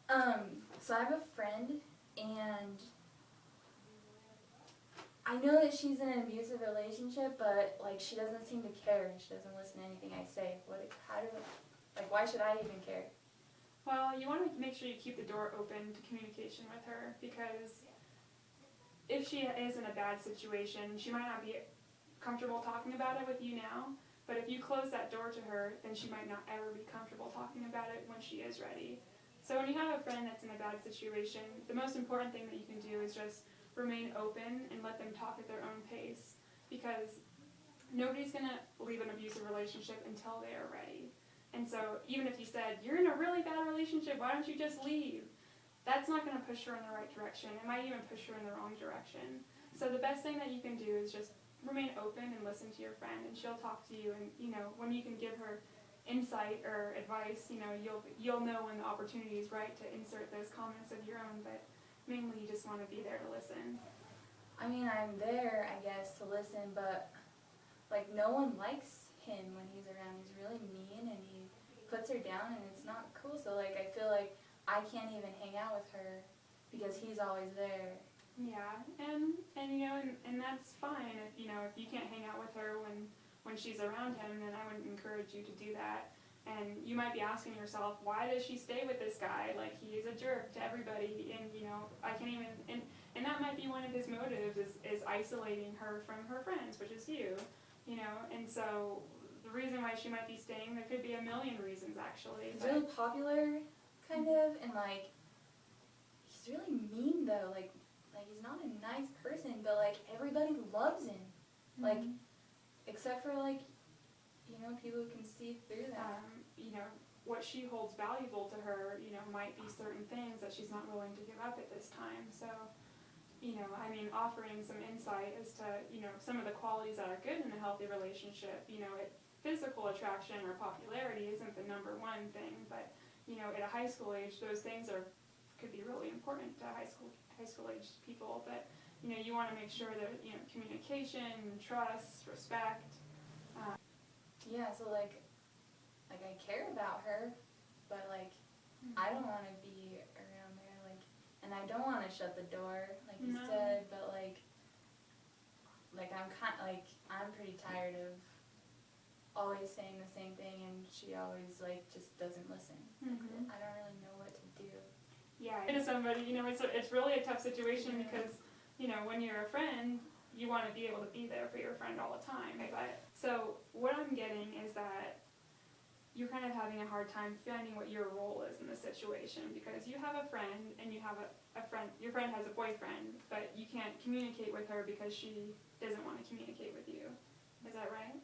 So I have a friend, and I know that she's in an abusive relationship, but like she doesn't seem to care. She doesn't listen to anything I say. Why should I even care? Well, you want to make sure you keep the door open to communication with her, because if she is in a bad situation, she might not be comfortable talking about it with you now, but if you close that door to her, then she might not ever be comfortable talking about it when she is ready. So when you have a friend that's in a bad situation, the most important thing that you can do is just remain open and let them talk at their own pace, because nobody's going to leave an abusive relationship until they are ready. And so even if you said, you're in a really bad relationship, why don't you just leave? That's not going to push her in the right direction. It might even push her in the wrong direction. So the best thing that you can do is just remain open and listen to your friend, and she'll talk to you. And when you can give her insight or advice, you'll know when the opportunity is right to insert those comments of your own. But mainly, you just want to be there to listen. I mean, I'm there, I guess, to listen, but like no one likes him when he's around. He's really mean, and he puts her down, and it's not cool. So like I feel like I can't even hang out with her because he's always there. Yeah, and that's fine. If you can't hang out with her when she's around him, then I would encourage you to do that. And you might be asking yourself, why does she stay with this guy? Like, he is a jerk to everybody, and I can't even. And that might be one of his motives, is isolating her from her friends, which is you. And so the reason why she might be staying, there could be a million reasons actually. He's really popular, kind of, and like he's really mean though. Like he's not a nice person, but like everybody loves him. Mm-hmm. Like except for like people who can see through that. What she holds valuable to her, might be certain things that she's not willing to give up at this time. So, offering some insight as to, some of the qualities that are good in a healthy relationship. Physical attraction or popularity isn't the number one thing, but, at a high school age, those things could be really important to high school age people. But, you want to make sure that, communication, trust, respect. Yeah, so like I care about her, but like I don't want to be around there, like, and I don't want to shut the door, like you said, but like I'm pretty tired of always saying the same thing, and she always like just doesn't listen. I don't really know what to do. Yeah, to somebody, it's really a tough situation because when you're a friend, you want to be able to be there for your friend all the time. But so what I'm getting is that you're kind of having a hard time finding what your role is in the situation, because you have a friend and you have a friend, your friend has a boyfriend, but you can't communicate with her because she doesn't want to communicate with you. Is that right?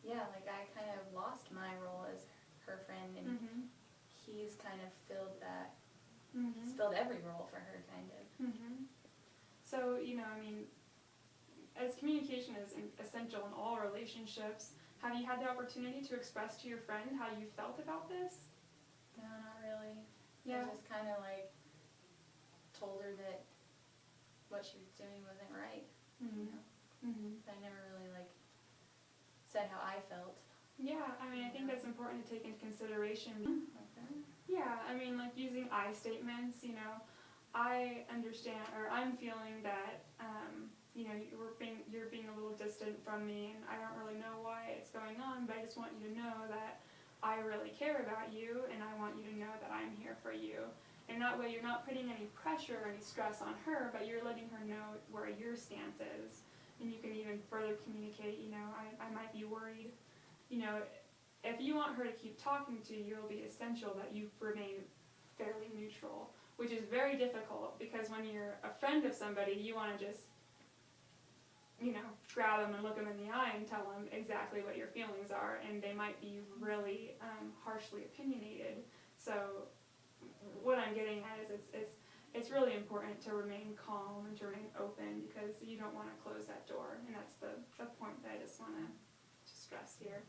Yeah, like I kind of lost my role as her friend, and he's kind of filled that. He's filled every role for her, kind of. So, as communication is essential in all relationships, have you had the opportunity to express to your friend how you felt about this? No, not really. Yeah. I just kind of like told her that what she was doing wasn't right. But I never really like said how I felt. Yeah, I think that's important to take into consideration. Okay. Yeah, like using I statements, I understand, or I'm feeling that, you're being a little distant from me, and I don't really know why it's going on, but I just want you to know that I really care about you, and I want you to know that I'm here for you. And that way you're not putting any pressure or any stress on her, but you're letting her know where your stance is. And you can even further communicate, I might be worried, if you want her to keep talking to you, it'll be essential that you remain fairly neutral, which is very difficult, because when you're a friend of somebody, you want to just, grab them and look them in the eye and tell them exactly what your feelings are, and they might be really harshly opinionated. So what I'm getting at is it's really important to remain calm and to remain open, because you don't want to close that door, and that's the point that I just want to stress here.